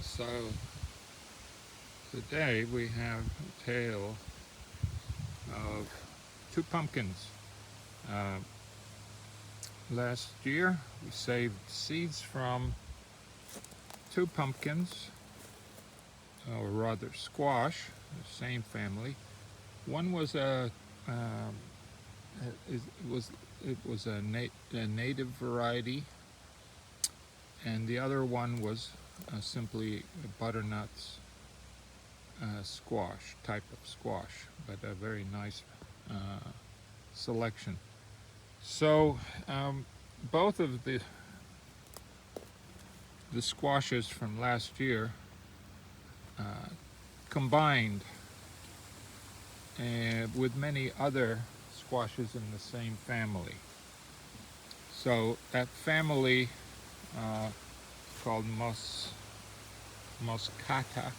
So today we have a tale of two pumpkins. Uh, Last year we saved seeds from two pumpkins, or rather squash, the same family. One was it was a native variety, and the other one was simply a butternut squash, type of squash, but a very nice selection. So both of the squashes from last year uh, combined with many other squashes in the same family. So that family uh, called moscata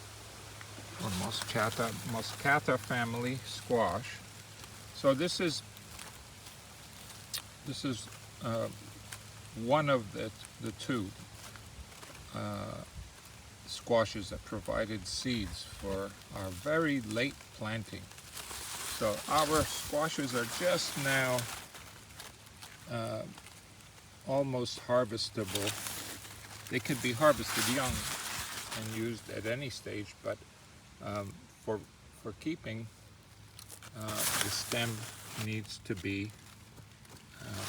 or moscata family squash. So this is uh, one of the two uh, squashes that provided seeds for our very late planting. So our squashes are just now almost harvestable. They could be harvested young and used at any stage, but um, for for keeping, the stem needs to be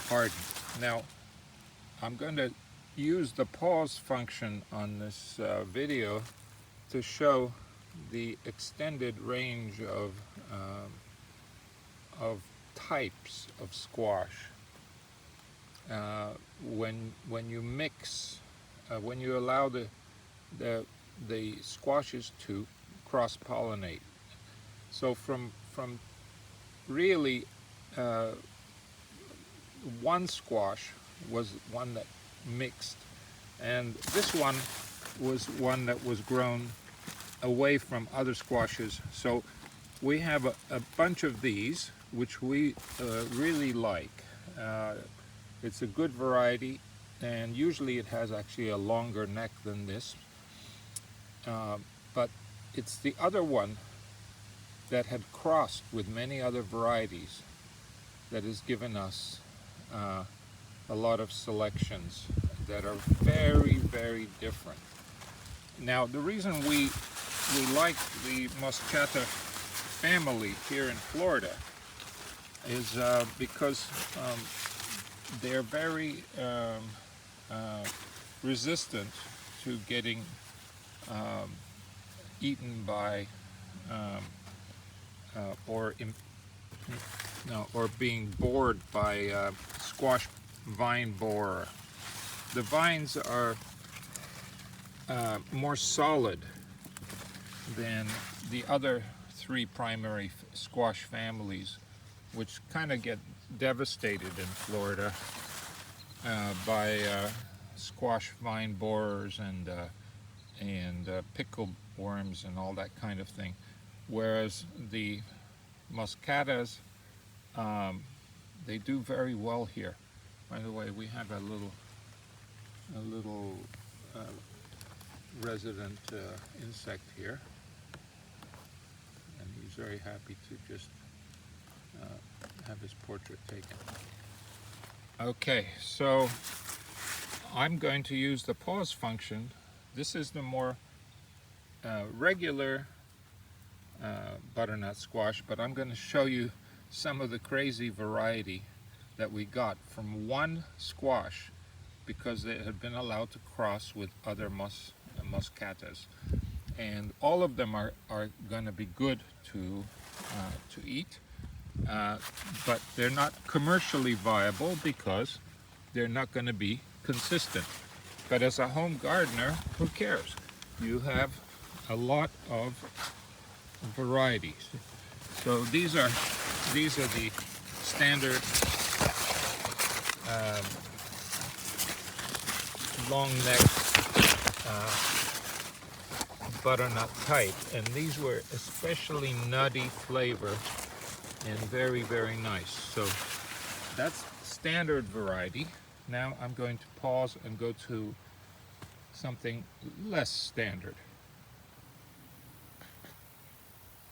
hardened. Now I'm going to use the pause function on this video to show the extended range of types of squash. When you mix, when you allow the the squashes to cross pollinate. So from really uh, one squash was one that mixed, and this one was one that was grown away from other squashes. So we have a bunch of these, which we really like. Uh, it's a good variety, and usually it has actually a longer neck than this. But it's the other one that had crossed with many other varieties that has given us uh, a lot of selections that are very, very different. Now, the reason we like the Moscata family here in Florida is because they're very uh, resistant to getting um, eaten by um, or no, or being bored by squash vine borer. The vines are more solid than the other three primary squash families, which kind of get devastated in Florida by squash vine borers and pickle worms and all that kind of thing. Whereas the muscatas, um, they do very well here. By the way, we have a little uh, resident insect here, and he's very happy to just have his portrait taken. Okay, so I'm going to use the pause function. This is the more regular butternut squash, but I'm going to show you some of the crazy variety that we got from one squash because they had been allowed to cross with other muscatas. And all of them are going to be good to eat, but they're not commercially viable because they're not going to be consistent. But as a home gardener, who cares? You have a lot of varieties. So these are the standard long neck butternut type, and these were especially nutty flavor and very, very nice. So that's standard variety. Now I'm going to pause and go to something less standard.